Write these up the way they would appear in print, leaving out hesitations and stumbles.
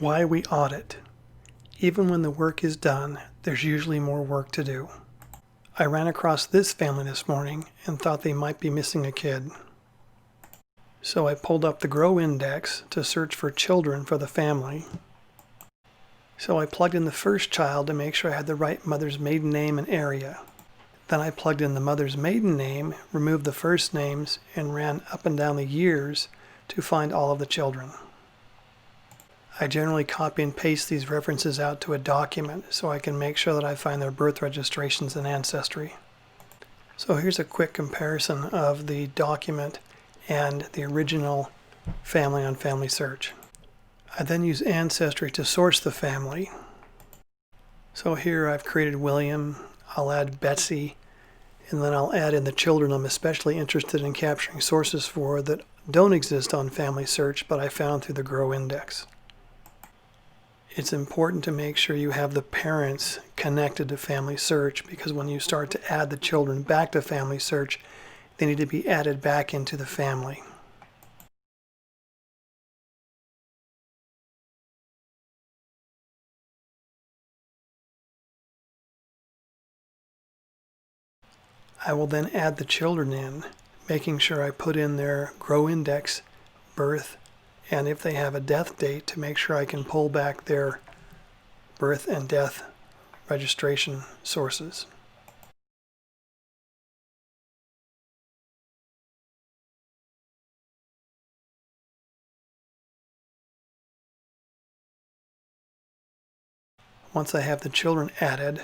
Why we audit. Even when the work is done, there's usually more work to do. I ran across this family this morning and thought they might be missing a kid. So I pulled up the GRO Index to search for children for the family. So I plugged in the first child to make sure I had the right mother's maiden name and area. Then I plugged in the mother's maiden name, removed the first names, and ran up and down the years to find all of the children. I generally copy and paste these references out to a document so I can make sure that I find their birth registrations in Ancestry. So here's a quick comparison of the document and the original family on FamilySearch. I then use Ancestry to source the family. So here I've created William, I'll add Betsy, and then I'll add in the children I'm especially interested in capturing sources for that don't exist on FamilySearch but I found through the GRO Index. It's important to make sure you have the parents connected to FamilySearch because when you start to add the children back to FamilySearch, they need to be added back into the family. I will then add the children in, making sure I put in their GRO Index, birth, and if they have a death date to make sure I can pull back their birth and death registration sources. Once I have the children added,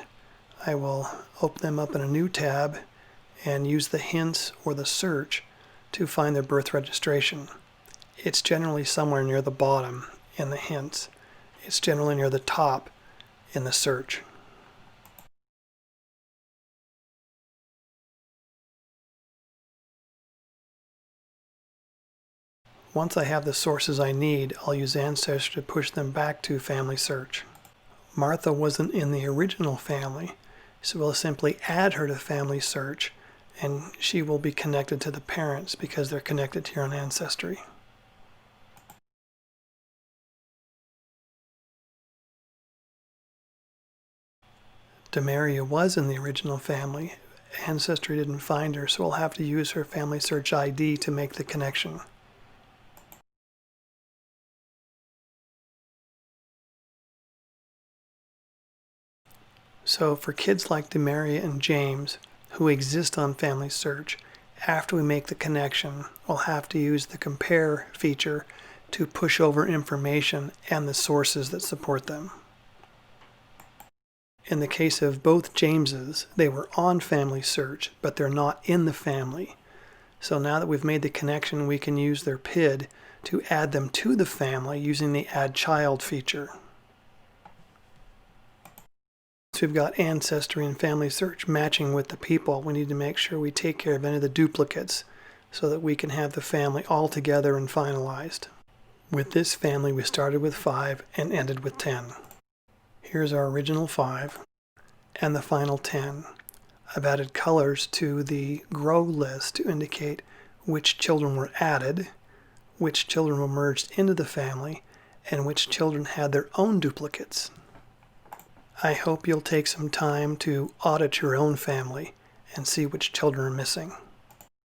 I will open them up in a new tab and use the hints or the search to find their birth registration. It's generally somewhere near the bottom in the hints. It's generally near the top in the search. Once I have the sources I need, I'll use Ancestry to push them back to FamilySearch. Martha wasn't in the original family, so we'll simply add her to FamilySearch and she will be connected to the parents because they're connected here on Ancestry. Demaria was in the original family. Ancestry didn't find her, so we'll have to use her FamilySearch ID to make the connection. So for kids like Demaria and James, who exist on FamilySearch, after we make the connection, we'll have to use the compare feature to push over information and the sources that support them. In the case of both Jameses, they were on FamilySearch, but they're not in the family. So now that we've made the connection, we can use their PID to add them to the family using the Add Child feature. So we've got Ancestry and FamilySearch matching with the people. We need to make sure we take care of any of the duplicates so that we can have the family all together and finalized. With this family, we started with 5 and ended with 10. Here's our original 5 and the final 10. I've added colors to the GRO list to indicate which children were added, which children were merged into the family, and which children had their own duplicates. I hope you'll take some time to audit your own family and see which children are missing.